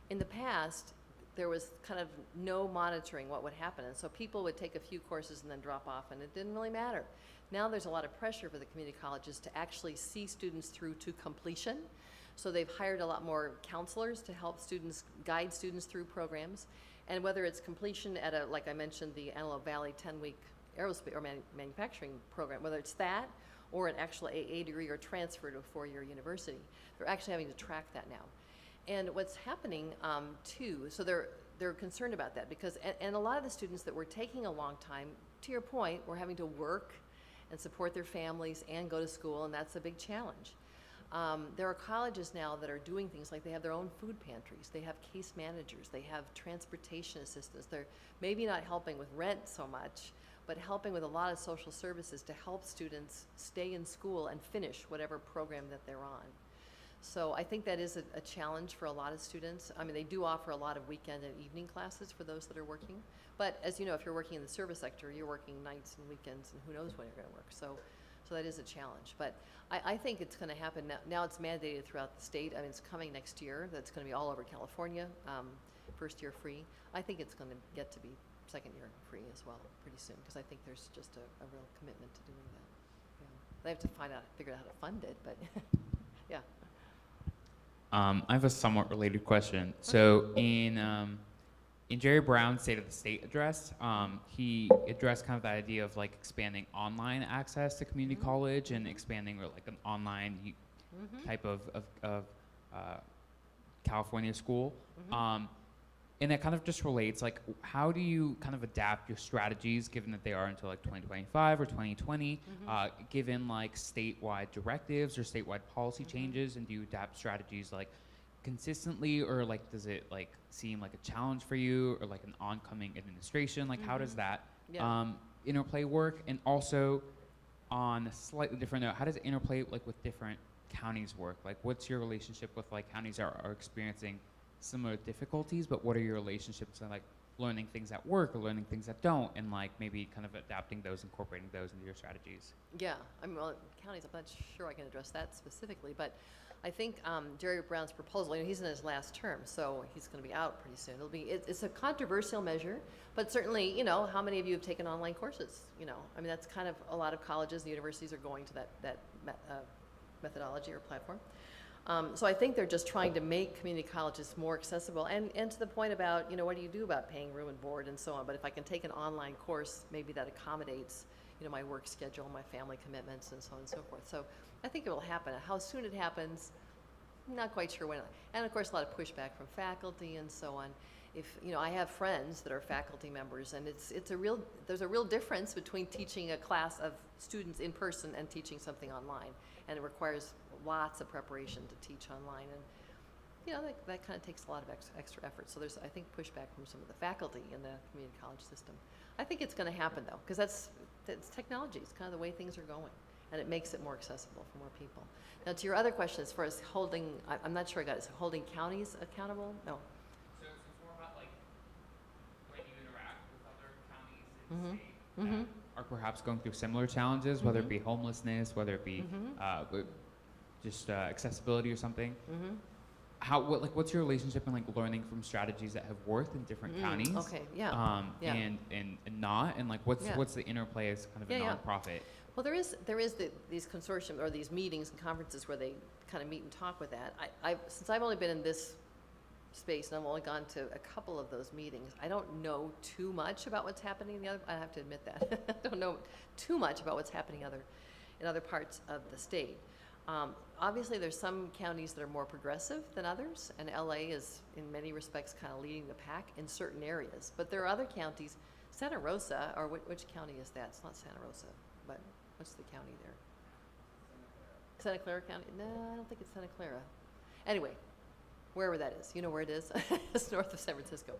In the past, there was kind of no monitoring what would happen. And so people would take a few courses and then drop off, and it didn't really matter. Now there's a lot of pressure for the community colleges to actually see students through to completion. So they've hired a lot more counselors to help students, guide students through programs. And whether it's completion at like I mentioned, the Antelope Valley 10-week aerospace or manufacturing program, whether it's that, or an actual AA degree or transfer to a four-year university. They're actually having to track that now. And what's happening too, so they're concerned about that because, and a lot of the students that were taking a long time, to your point, were having to work and support their families and go to school, and that's a big challenge. There are colleges now that are doing things like they have their own food pantries, they have case managers, they have transportation assistants. They're maybe not helping with rent so much, but helping with a lot of social services to help students stay in school and finish whatever program that they're on. So I think that is a challenge for a lot of students. I mean, they do offer a lot of weekend and evening classes for those that are working. But as you know, if you're working in the service sector, you're working nights and weekends, and who knows when you're going to work. So that is a challenge. But I think it's going to happen now. Now it's mandated throughout the state. I mean, it's coming next year. That's going to be all over California, first year free. I think it's going to get to be second year free as well pretty soon, because I think there's just a real commitment to doing that. Yeah. They have to figure out how to fund it, but yeah. I have a somewhat related question. So in Jerry Brown's State of the State address, he addressed kind of the idea of like expanding online access to community college and expanding like an online type of California school. And that kind of just relates, like, how do you kind of adapt your strategies given that they are until like 2025 or 2020, given like statewide directives or statewide policy changes, and do you adapt strategies like consistently, or like does it like seem like a challenge for you, or like an oncoming administration? Like how does that interplay work? And also on a slightly different note, how does it interplay like with different counties work? Like what's your relationship with like counties that are experiencing similar difficulties, but what are your relationships and like learning things that work or learning things that don't, and like maybe kind of adapting those, incorporating those into your strategies? Yeah, I mean, well, counties, I'm not sure I can address that specifically, but I think Jerry Brown's proposal, you know, he's in his last term, so he's going to be out pretty soon. It's a controversial measure, but certainly, you know, how many of you have taken online courses? You know, I mean, that's kind of a lot of colleges and universities are going to that methodology or platform. So I think they're just trying to make community colleges more accessible, and to the point about, you know, what do you do about paying room and board and so on. But if I can take an online course, maybe that accommodates, you know, my work schedule, my family commitments, and so on and so forth. So I think it will happen. How soon it happens, not quite sure when. And of course, a lot of pushback from faculty and so on. If, you know, I have friends that are faculty members, and there's a real difference between teaching a class of students in person and teaching something online, and it requires lots of preparation to teach online, and you know that kind of takes a lot of extra effort. So there's, I think, pushback from some of the faculty in the community college system. I think it's going to happen though, because that's technology. It's kind of the way things are going, and it makes it more accessible for more people. Now, to your other question, as far as holding, I'm not sure I got it. Is holding counties accountable? No. So it's more about like when you interact with other counties in the state that are perhaps going through similar challenges, whether it be homelessness, whether it be just accessibility or something. What's your relationship in like learning from strategies that have worked in different counties? Okay, yeah. And not, and like what's the interplay as kind of a nonprofit? Well, there is these consortium or these meetings and conferences where they kind of meet and talk with that. Since I've only been in this space and I've only gone to a couple of those meetings, I don't know too much about what's happening in the other. I have to admit that I don't know too much about what's happening in other parts of the state. Obviously, there's some counties that are more progressive than others, and LA is, in many respects, kind of leading the pack in certain areas. But there are other counties, Santa Rosa, or which county is that? It's not Santa Rosa, but what's the county there? Santa Clara County? No, I don't think it's Santa Clara. Anyway, wherever that is, you know where it is? It's north of San Francisco.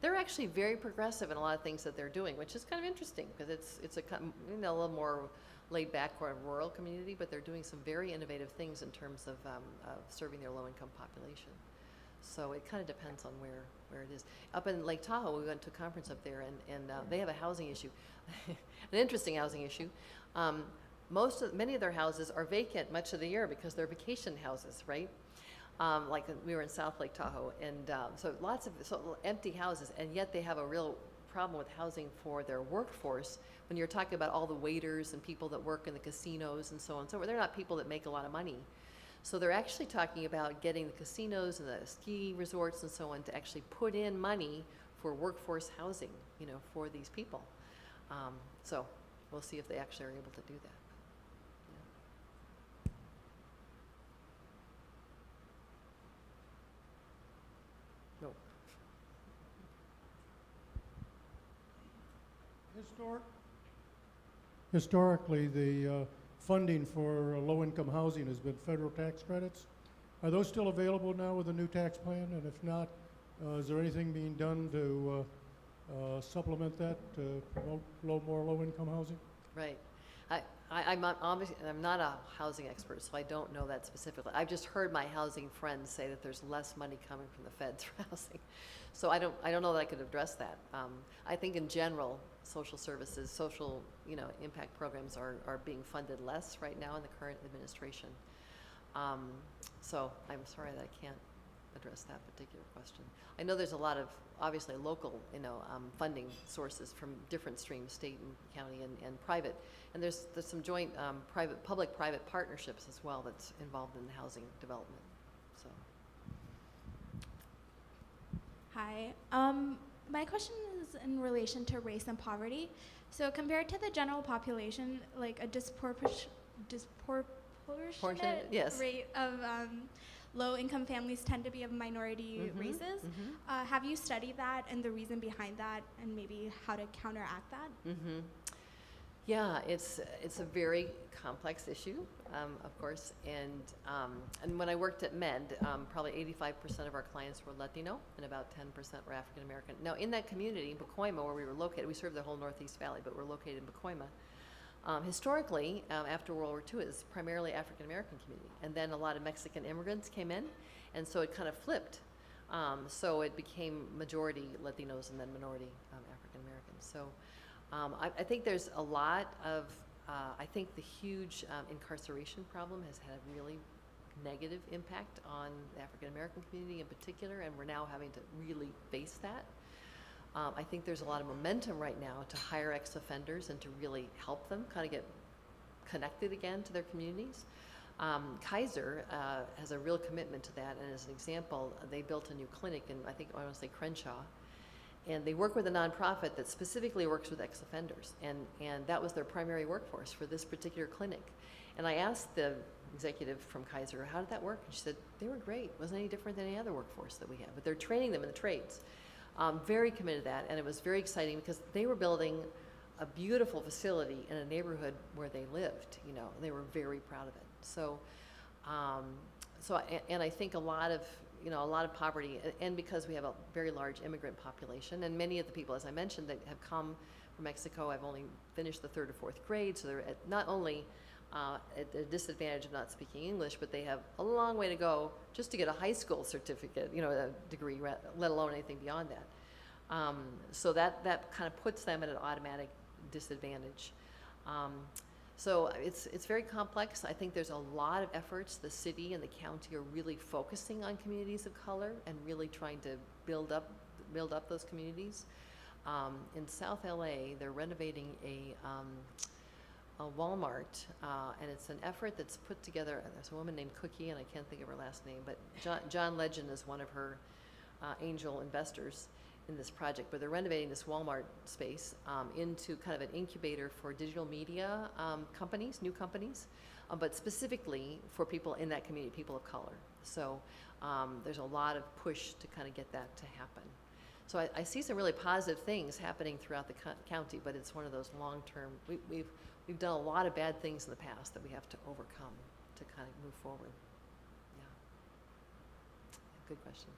They're actually very progressive in a lot of things that they're doing, which is kind of interesting because it's a little more laid back or a rural community, but they're doing some very innovative things in terms of serving their low-income population. So it kind of depends on where it is. Up in Lake Tahoe, we went to a conference up there, and they have a housing issue, an interesting housing issue. Many of their houses are vacant much of the year because they're vacation houses, right? Like we were in South Lake Tahoe, and so lots of empty houses, and yet they have a real problem with housing for their workforce. When you're talking about all the waiters and people that work in the casinos and so on, so they're not people that make a lot of money. So they're actually talking about getting the casinos and the ski resorts and so on to actually put in money for workforce housing, you know, for these people. So we'll see if they actually are able to do that. Historically, the funding for low-income housing has been federal tax credits. Are those still available now with the new tax plan? And if not, is there anything being done to supplement that to promote more low-income housing? Right. I'm not a housing expert, so I don't know that specifically. I've just heard my housing friends say that there's less money coming from the feds for housing. So I don't know that I could address that. I think in general, social services, social, impact programs are being funded less right now in the current administration. So I'm sorry that I can't address that particular question. I know there's a lot of obviously local, funding sources from different streams, state and county and private, and there's some joint public-private partnerships as well that's involved in housing development. So. Hi. My question is in relation to race and poverty. So compared to the general population, like a disproportionate Yes. rate of low-income families tend to be of minority races. Have you studied that and the reason behind that, and maybe how to counteract that? Yeah, it's a very complex issue, of course, and when I worked at Med, probably 85% of our clients were Latino and about 10% were African American. Now, in that community, Pacoima, where we were located, we served the whole Northeast Valley, but we're located in Pacoima. Historically, after World War II, it was primarily African American community, and then a lot of Mexican immigrants came in, and so it kind of flipped. So it became majority Latinos and then minority African Americans. So I think there's a lot of, I think the huge incarceration problem has had a really negative impact on the African American community in particular, and we're now having to really face that. I think there's a lot of momentum right now to hire ex-offenders and to really help them kind of get connected again to their communities. Kaiser has a real commitment to that, and as an example, they built a new clinic in, I want to say Crenshaw, and they work with a nonprofit that specifically works with ex-offenders, and that was their primary workforce for this particular clinic. And I asked the executive from Kaiser, how did that work? And she said, they were great. It wasn't any different than any other workforce that we have, but they're training them in the trades. Very committed to that, and it was very exciting because they were building a beautiful facility in a neighborhood where they lived. They were very proud of it. So, and I think a lot of poverty, and because we have a very large immigrant population, and many of the people, as I mentioned, that have come from Mexico have only finished the 3rd or 4th grade, so they're not only at a disadvantage of not speaking English, but they have a long way to go just to get a high school certificate, a degree, let alone anything beyond that. So that kind of puts them at an automatic disadvantage. So it's very complex. I think there's a lot of efforts. The city and the county are really focusing on communities of color and really trying to build up those communities. In South LA, they're renovating a Walmart, and it's an effort that's put together. There's a woman named Cookie, and I can't think of her last name, but John Legend is one of her angel investors in this project. But they're renovating this Walmart space into kind of an incubator for digital media companies, new companies, but specifically for people in that community, people of color. So there's a lot of push to kind of get that to happen. So I see some really positive things happening throughout the county, but it's one of those long-term. We've done a lot of bad things in the past that we have to overcome to kind of move forward. Yeah. Good question.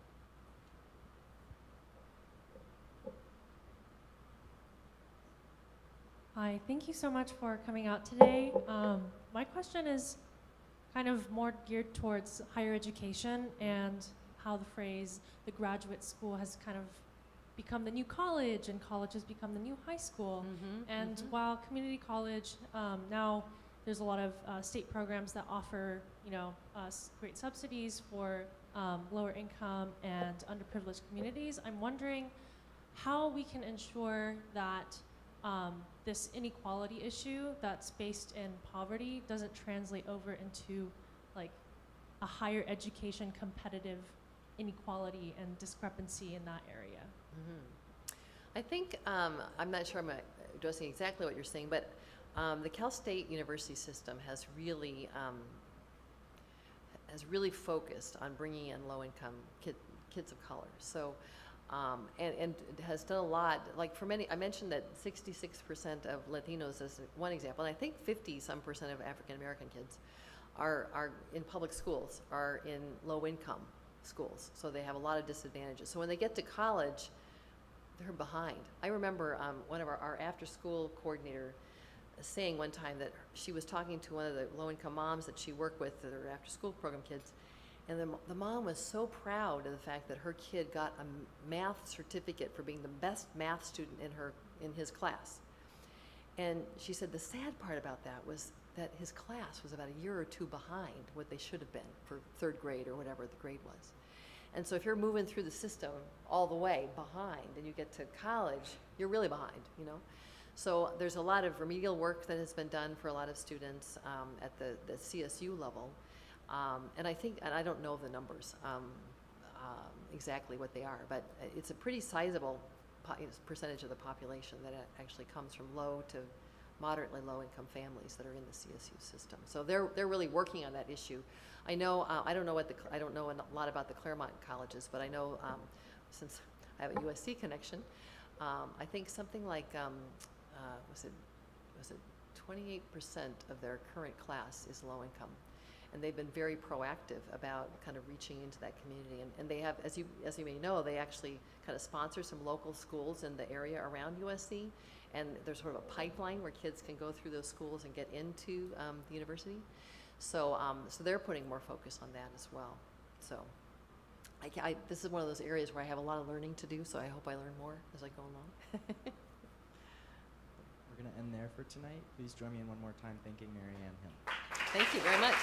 Hi, thank you so much for coming out today. My question is kind of more geared towards higher education and how the phrase the graduate school has kind of become the new college, and college has become the new high school. And while community college, now there's a lot of state programs that offer, great subsidies for lower income and underprivileged communities, I'm wondering how we can ensure that this inequality issue that's based in poverty doesn't translate over into like a higher education competitive inequality and discrepancy in that area. I think, I'm not sure I'm addressing exactly what you're saying, but the Cal State University system has really focused on bringing in low-income kids of color. So and has done a lot. Like for many, I mentioned that 66% of Latinos is one example, and I think 50-some% of African American kids are in public schools, are in low-income schools, so they have a lot of disadvantages. So when they get to college, they're behind. I remember one of our after-school coordinator saying one time that she was talking to one of the low-income moms that she worked with, that are after-school program kids, and the mom was so proud of the fact that her kid got a math certificate for being the best math student in his class. And she said the sad part about that was that his class was about a year or two behind what they should have been for third grade or whatever the grade was. And so if you're moving through the system all the way behind and you get to college, you're really behind, you know? So there's a lot of remedial work that has been done for a lot of students at the CSU level. And I think, and I don't know the numbers exactly what they are, but it's a pretty sizable percentage of the population that actually comes from low to moderately low-income families that are in the CSU system. So they're really working on that issue. I know I don't know a lot about the Claremont colleges, but I know since I have a USC connection, I think something like was it 28% of their current class is low-income. And they've been very proactive about kind of reaching into that community. And they have, as you may know, they actually kind of sponsor some local schools in the area around USC. And there's sort of a pipeline where kids can go through those schools and get into the university. So, so they're putting more focus on that as well. So this is one of those areas where I have a lot of learning to do, so I hope I learn more as I go along. We're going to end there for tonight. Please join me in one more time thanking Marianne Hill. Thank you very much.